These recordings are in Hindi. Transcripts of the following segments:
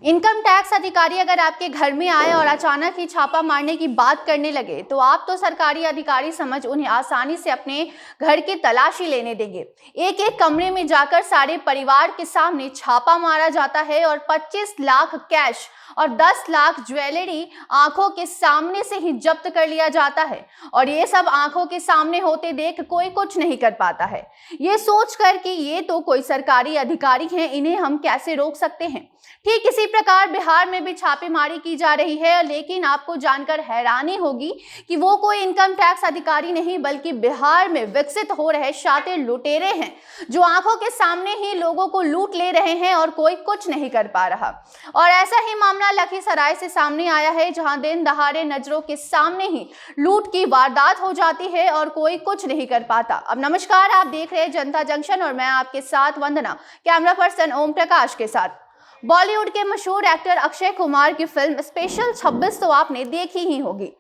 इनकम टैक्स अधिकारी अगर आपके घर में आए और अचानक ही छापा मारने की बात करने लगे तो आप तो सरकारी अधिकारी समझ उन्हें आसानी से अपने घर की तलाशी लेने देंगे। एक एक कमरे में जाकर सारे परिवार के सामने छापा मारा जाता है और 25 लाख कैश और 10 लाख ज्वेलरी आंखों के सामने से ही जब्त कर लिया जाता है। और ये सब आंखों के सामने होते देख कोई कुछ नहीं कर पाता है। ये सोचकर कि ये तो कोई सरकारी अधिकारी हैं, इन्हें हम कैसे रोक सकते हैं। ठीक इसी प्रकार बिहार में भी छापेमारी की जा रही है, लेकिन आपको जानकर हैरानी होगी कि वो कोई इनकम टैक्स अधिकारी नहीं बल्कि बिहार में विकसित हो रहे शातिर लुटेरे हैं, जो आंखों के सामने ही लोगों को लूट ले रहे हैं और कोई कुछ नहीं कर पा रहा। और ऐसा ही मामला लखीसराय से सामने आया है, जहां दिन दहाड़े नजरों के सामने ही लूट की वारदात हो जाती है और कोई कुछ नहीं कर पाता। अब नमस्कार, आप देख रहे हैं जनता जंक्शन और मैं आपके साथ वंदना, कैमरा पर्सन ओम प्रकाश के साथ। बॉलीवुड के मशहूर एक्टर अक्षय कुमार की फिल्म स्पेशल 26 तो आपने देखी ही होगी।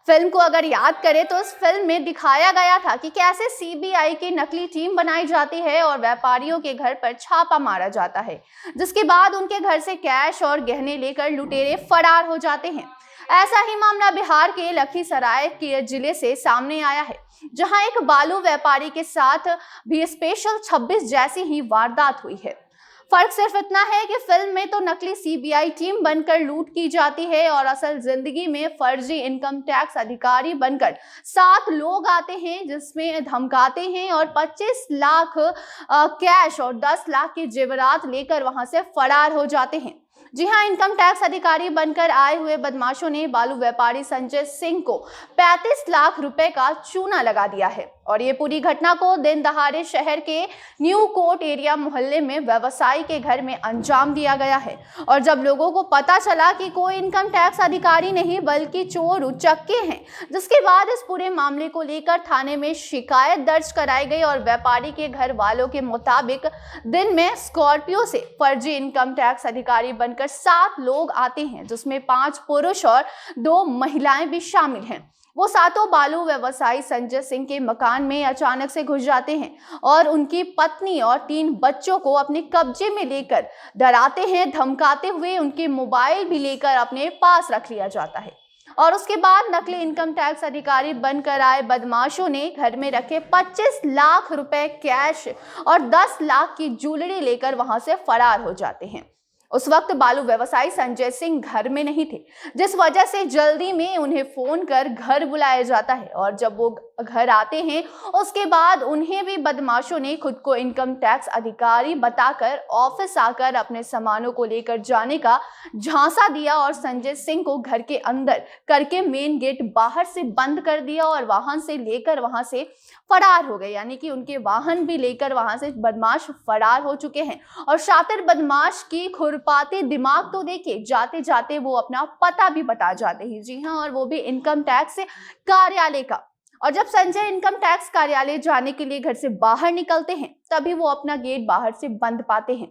फिल्म को अगर याद करें तो इस फिल्म में दिखाया गया था कि कैसे सीबीआई की नकली टीम बनाई जाती है और व्यापारियों के घर पर छापा मारा जाता है, जिसके बाद उनके घर से कैश और गहने लेकर लुटेरे फरार हो जाते हैं। ऐसा ही मामला बिहार के लखीसराय के जिले से सामने आया है, जहां एक बालू व्यापारी के साथ भी स्पेशल 26 जैसी ही वारदात हुई है। फर्क सिर्फ इतना है कि फिल्म में तो नकली सीबीआई टीम बनकर लूट की जाती है और असल जिंदगी में फर्जी इनकम टैक्स अधिकारी बनकर 7 लोग आते हैं, जिसमें धमकाते हैं और 25 लाख कैश और 10 लाख के जेवरात लेकर वहां से फरार हो जाते हैं। जी हां, इनकम टैक्स अधिकारी बनकर आए हुए बदमाशों ने बालू व्यापारी संजय सिंह को 35 लाख रुपए का चूना लगा दिया है। और ये पूरी घटना को दिन दहाड़े शहर के न्यू कोर्ट एरिया मोहल्ले में व्यवसायी के घर में अंजाम दिया गया है। और जब लोगों को पता चला कि कोई इनकम टैक्स अधिकारी नहीं बल्कि चोर उचक्के हैं, जिसके बाद इस पूरे मामले को लेकर थाने में शिकायत दर्ज कराई गई और व्यापारी के घर वालों के मुताबिक दिन में स्कॉर्पियो से फर्जी इनकम टैक्स अधिकारी बनकर 7 लोग आते हैं, जिसमें 5 पुरुष और 2 महिलाएं भी शामिल हैं। वो 7 बालू व्यवसायी संजय सिंह के मकान में अचानक से घुस जाते हैं और उनकी पत्नी और 3 बच्चों को अपने कब्जे में लेकर डराते हैं। धमकाते हुए उनके मोबाइल भी लेकर अपने पास रख लिया जाता है। और उसके बाद नकली इनकम टैक्स अधिकारी बनकर आए बदमाशों ने घर में रखे 25 लाख रुपए कैश और 10 लाख की ज्वेलरी लेकर वहां से फरार हो जाते हैं। उस वक्त बालू व्यवसायी संजय सिंह घर में नहीं थे, जिस वजह से जल्दी में उन्हें फोन कर घर बुलाया जाता है। और जब वो घर आते हैं उसके बाद उन्हें भी बदमाशों ने खुद को इनकम टैक्स अधिकारी बताकर ऑफिस आकर अपने सामानों को लेकर जाने का झांसा दिया और संजय सिंह को घर के अंदर करके मेन गेट बाहर से बंद कर दिया और वाहन से लेकर वहां से फरार हो गए। यानी कि उनके वाहन भी लेकर वहां से बदमाश फरार हो चुके हैं। और शातिर बदमाश की खुरपाते दिमाग तो देखिए, जाते जाते वो अपना पता भी बता जाते हैं। जी हाँ, और वो भी इनकम टैक्स कार्यालय का। और जब संजय इनकम टैक्स कार्यालय जाने के लिए घर से बाहर निकलते हैं, तभी वो अपना गेट बाहर से बंद पाते हैं,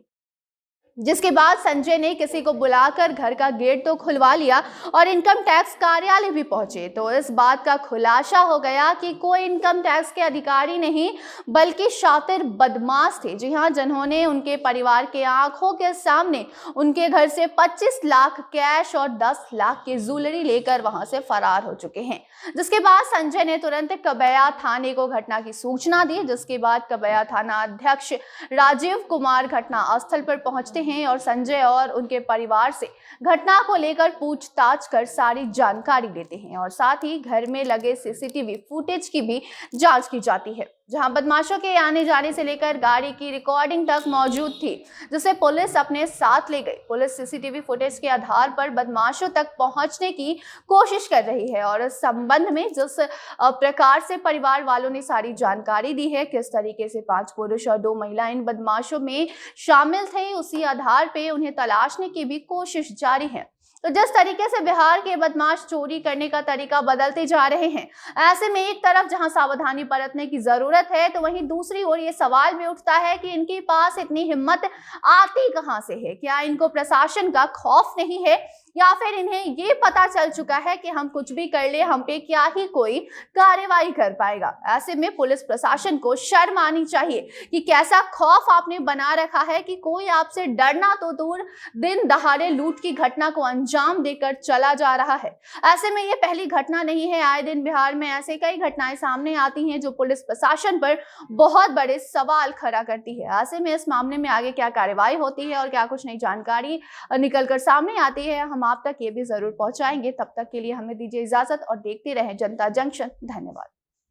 जिसके बाद संजय ने किसी को बुलाकर घर का गेट तो खुलवा लिया और इनकम टैक्स कार्यालय भी पहुंचे। तो इस बात का खुलासा हो गया कि कोई इनकम टैक्स के अधिकारी नहीं बल्कि शातिर बदमाश थे। जी हाँ, जिन्होंने उनके परिवार के आंखों के सामने उनके घर से 25 लाख कैश और 10 लाख की ज्वेलरी लेकर वहां से फरार हो चुके हैं। जिसके बाद संजय ने तुरंत कबैया थाने को घटना की सूचना दी, जिसके बाद कबैया थाना अध्यक्ष राजीव कुमार घटना स्थल पर पहुंचते हैं और संजय और उनके परिवार से घटना को लेकर पूछताछ कर सारी जानकारी लेते हैं। और साथ ही घर में लगे सीसीटीवी फुटेज की भी जांच की जाती है, जहां बदमाशों के आने जाने से लेकर गाड़ी की रिकॉर्डिंग तक मौजूद थी, जिसे पुलिस अपने साथ ले गई। पुलिस सीसीटीवी फुटेज के आधार पर बदमाशों तक पहुंचने की कोशिश कर रही है और इस संबंध में जिस प्रकार से परिवार वालों ने सारी जानकारी दी है, किस तरीके से 5 पुरुष और 2 महिलाएं इन बदमाशों में शामिल थे, उसी आधार पे उन्हें तलाशने की भी कोशिश जारी है। तो जिस तरीके से बिहार के बदमाश चोरी करने का तरीका बदलते जा रहे हैं, ऐसे में एक तरफ जहां सावधानी बरतने की जरूरत है, तो वहीं दूसरी ओर ये सवाल भी उठता है कि इनके पास इतनी हिम्मत आती कहां से है। क्या इनको प्रशासन का खौफ नहीं है या फिर इन्हें ये पता चल चुका है कि हम कुछ भी कर ले हम पे क्या ही कोई कार्रवाई कर पाएगा। ऐसे में पुलिस प्रशासन को शर्म आनी चाहिए कि कैसा खौफ आपने बना रखा है कि कोई आपसे डरना तो दूर दिन दहाड़े लूट की घटना को अंजाम देकर चला जा रहा है। ऐसे में ये पहली घटना नहीं है, आए दिन बिहार में ऐसे कई घटनाएं सामने आती हैं जो पुलिस प्रशासन पर बहुत बड़े सवाल खड़ा करती है। ऐसे में इस मामले में आगे क्या कार्रवाई होती है और क्या कुछ नई जानकारी निकलकर सामने आती है, हम आप तक ये भी जरूर पहुंचाएंगे। तब तक के लिए हमें दीजिए इजाजत और देखते रहें जनता जंक्शन। धन्यवाद।